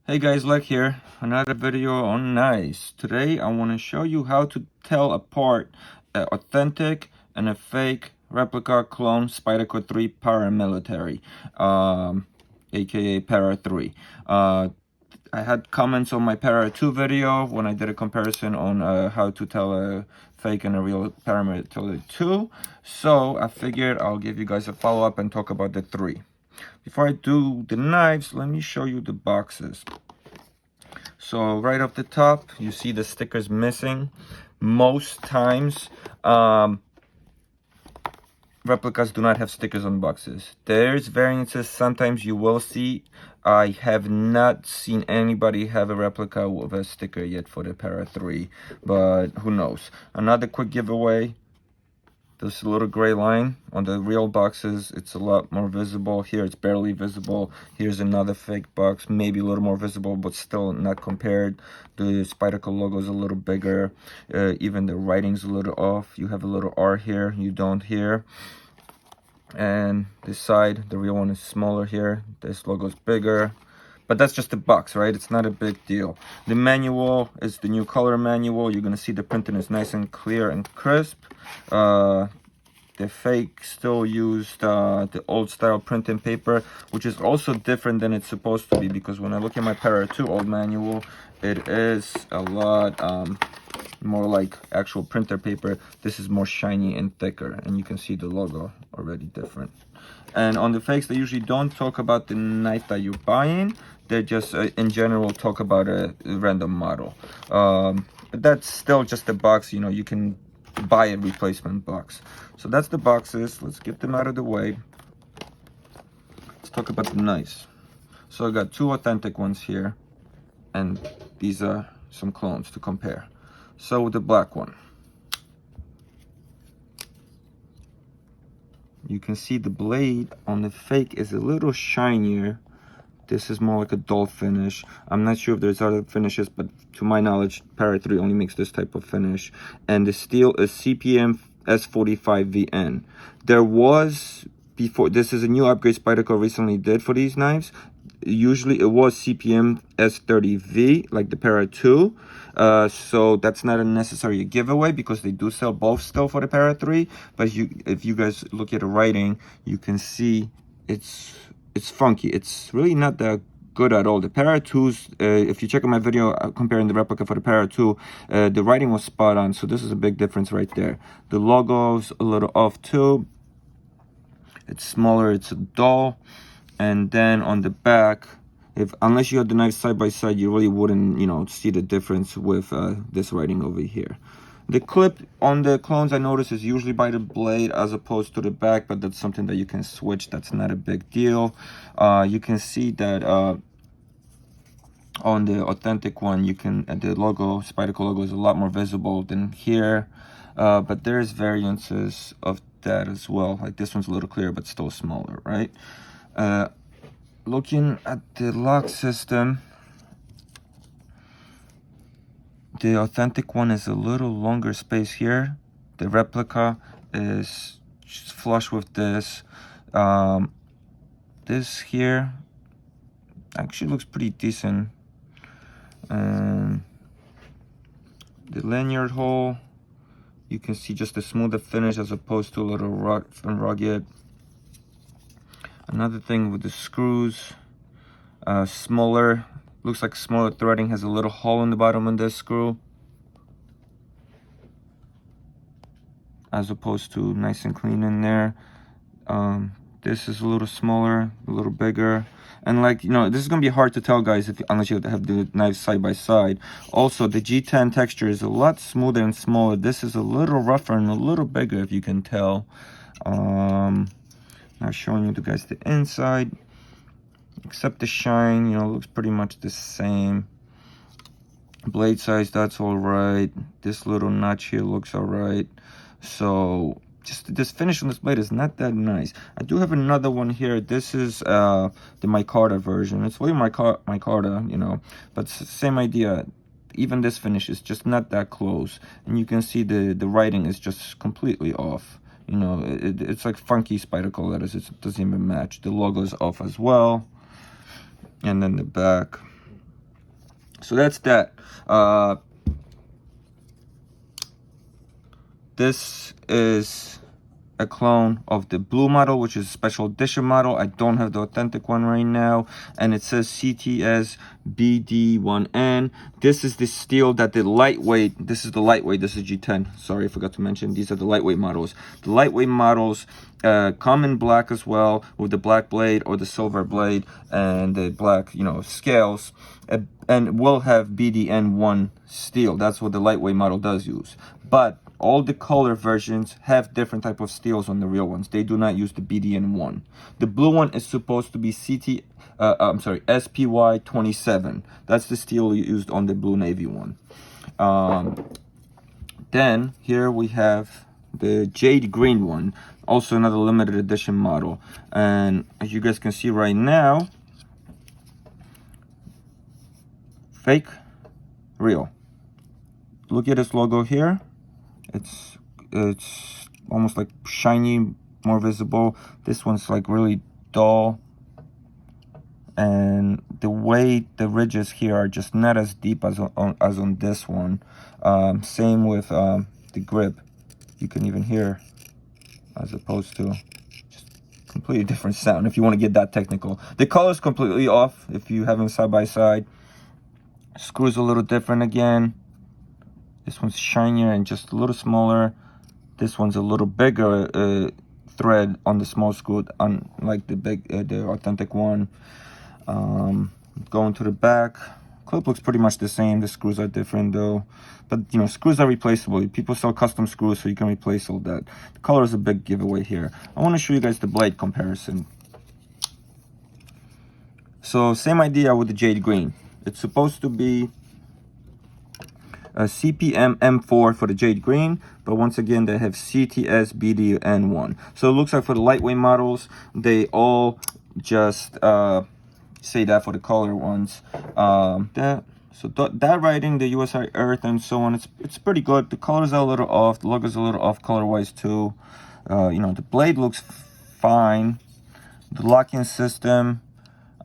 Hey guys, Lek here. Another video on knives. Today I want to show you how to tell apart an authentic and a fake replica clone Spyderco 3 Paramilitary, aka Para 3. I had comments on my Para 2 video when I did a comparison on how to tell a fake and a real Paramilitary 2. So I figured I'll give you guys a follow-up and talk about the 3. Before I do the knives, let me show you the boxes. So right off the top, you see the stickers missing. Most times, replicas do not have stickers on boxes. There's variances. Sometimes you will see. I have not seen anybody have a replica with a sticker yet for the Para 3, but who knows. Another quick giveaway. This little gray line on the real boxes, it's a lot more visible. Here it's barely visible. Here's another fake box, maybe a little more visible, but still not compared. The Spyderco logo is a little bigger. Even the writing's a little off. You have a little R here, you don't here. And this side, the real one is smaller here. This logo is bigger. But that's just a box, right? It's not a big deal. The manual is the new color manual. You're going to see the printing is nice and clear and crisp. The fake still used the old style printing paper, which is also different than it's supposed to be, because when I look at my Para 2 old manual, it is a lot more like actual printer paper. This is more shiny and thicker, and you can see the logo already different. And on the fakes, they usually don't talk about the knife that you're buying. They just in general talk about a random model, but that's still just a box. You know, you can buy a replacement box. So that's the boxes. Let's get them out of the way. Let's talk about the knives. So I got two authentic ones here, and these are some clones to compare. So with the black one, you can see the blade on the fake is a little shinier. This is more like a dull finish. I'm not sure if there's other finishes, but to my knowledge, Para 3 only makes this type of finish. And the steel is CPM S45VN. There was, before, this is a new upgrade Spyderco recently did for these knives. Usually it was CPM S30V, like the Para 2. So that's not a necessary giveaway, because they do sell both still for the Para 3. But if you guys look at the writing, you can see it's funky. It's really not that good at all. The Para 2s, if you check out my video comparing the replica for the Para 2, the writing was spot on. So this is a big difference right there. The logo's a little off too. It's smaller, it's dull. And then on the back, unless you had the knives side by side, you really wouldn't, you know, see the difference with this writing over here. The clip on the clones, I notice, is usually by the blade as opposed to the back, but that's something that you can switch. That's not a big deal. You can see that on the authentic one, you can, the logo, Spyderco logo, is a lot more visible than here. But there's variances of that as well. Like this one's a little clearer, but still smaller, right? Looking at the lock system, the authentic one is a little longer space here. The replica is just flush with this. This here actually looks pretty decent. The lanyard hole, you can see just a smoother finish as opposed to a little rough and rugged. Another thing with the screws, smaller. Looks like smaller threading, has a little hole in the bottom of this screw, as opposed to nice and clean in there. This is a little smaller, a little bigger. And like, you know, this is going to be hard to tell, guys, unless you have the knives side by side. Also, the G-10 texture is a lot smoother and smaller. This is a little rougher and a little bigger, if you can tell. Now showing you guys the inside. Except the shine, you know, looks pretty much the same. Blade size, that's all right. This little notch here looks all right. So just this finish on this blade is not that nice. I do have another one here. This is the micarta version. It's really micarta, you know, but it's the same idea. Even this finish is just not that close, and you can see the writing is just completely off. You know, it's like funky Spyderco letters. It doesn't even match. The logo is off as well. And then the back, So that's that. This is a clone of the blue model, which is a special edition model. I don't have the authentic one right now, and it says CTS BD1N. This is the steel that the lightweight, this is the lightweight, this is G10. Sorry, I forgot to mention, these are the lightweight models. The lightweight models come in black as well, with the black blade or the silver blade and the black, you know, scales, and will have BDN1 steel. That's what the lightweight model does use. But all the color versions have different type of steels on the real ones. They do not use the BDN1. The blue one is supposed to be SPY27. That's the steel used on the blue navy one. Then here we have the Jade Green one, also another limited edition model. And as you guys can see right now, fake, real. Look at this logo here. It's almost like shiny, more visible. This one's like really dull, and the way the ridges here are just not as deep as on this one. Same with the grip. You can even hear, as opposed to just completely different sound if you want to get that technical. The color is completely off if you have them side by side. Screws a little different again. This one's shinier and just a little smaller. This one's a little bigger thread on the small screw, unlike the authentic one. Going to the back, clip looks pretty much the same. The screws are different though, but you know, screws are replaceable. People sell custom screws, so you can replace all that. The color is a big giveaway here. I want to show you guys the blade comparison. So same idea with the Jade Green. It's supposed to be a CPM M4 for the Jade Green, but once again they have CTS BDN1. So it looks like for the lightweight models, they all just say that for the color ones. That writing, the USA Earth and so on, it's pretty good. The colors are a little off, the logo's a little off color wise too. You know, the blade looks fine. The locking system,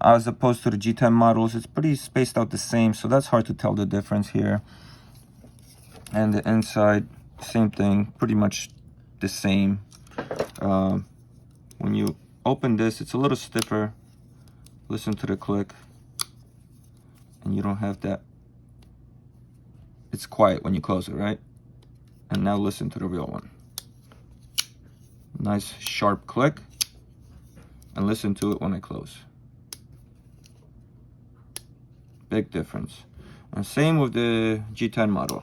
as opposed to the G10 models, it's pretty spaced out the same, so that's hard to tell the difference here. And the inside, same thing, pretty much the same. When you open this, it's a little stiffer. Listen to the click, and you don't have that. It's quiet when you close it, right? And now listen to the real one. Nice sharp click, and listen to it when I close. Big difference. And same with the G10 model.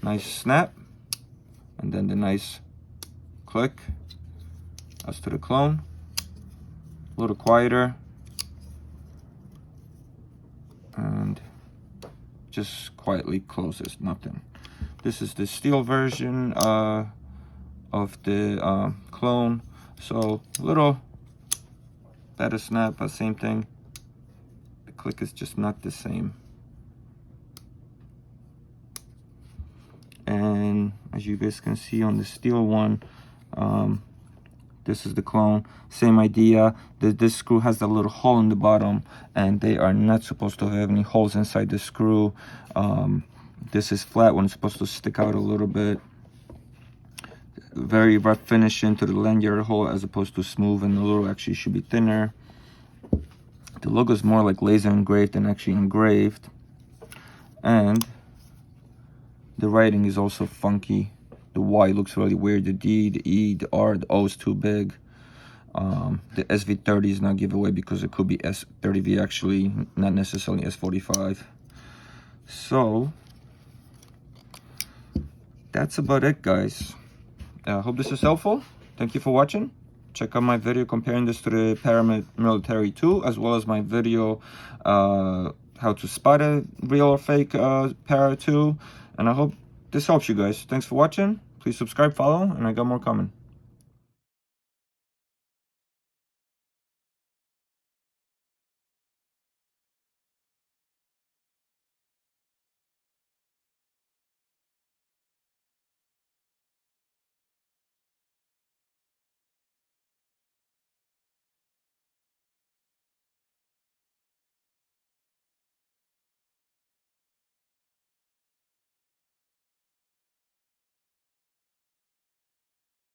Nice snap, and then the nice click. As to the clone, a little quieter, and just quietly closes, nothing. This is the steel version of the clone, so a little better snap, but same thing. The click is just not the same. And as you guys can see on the steel one, this is the clone, same idea. This screw has that little hole in the bottom, and they are not supposed to have any holes inside the screw. This is flat when it's supposed to stick out a little bit. Very rough finish into the lanyard hole, as opposed to smooth, and the little actually should be thinner. The logo is more like laser engraved than actually engraved. And the writing is also funky. The Y looks really weird. The D, the E, the R, the O is too big. The SV30 is not giveaway because it could be S30V actually, not necessarily S45. So that's about it, guys. I hope this is helpful. Thank you for watching. Check out my video comparing this to the Paramilitary 2, as well as my video how to spot a real or fake Para 2. And I hope this helps you guys. Thanks for watching. Please subscribe, follow, and I got more coming.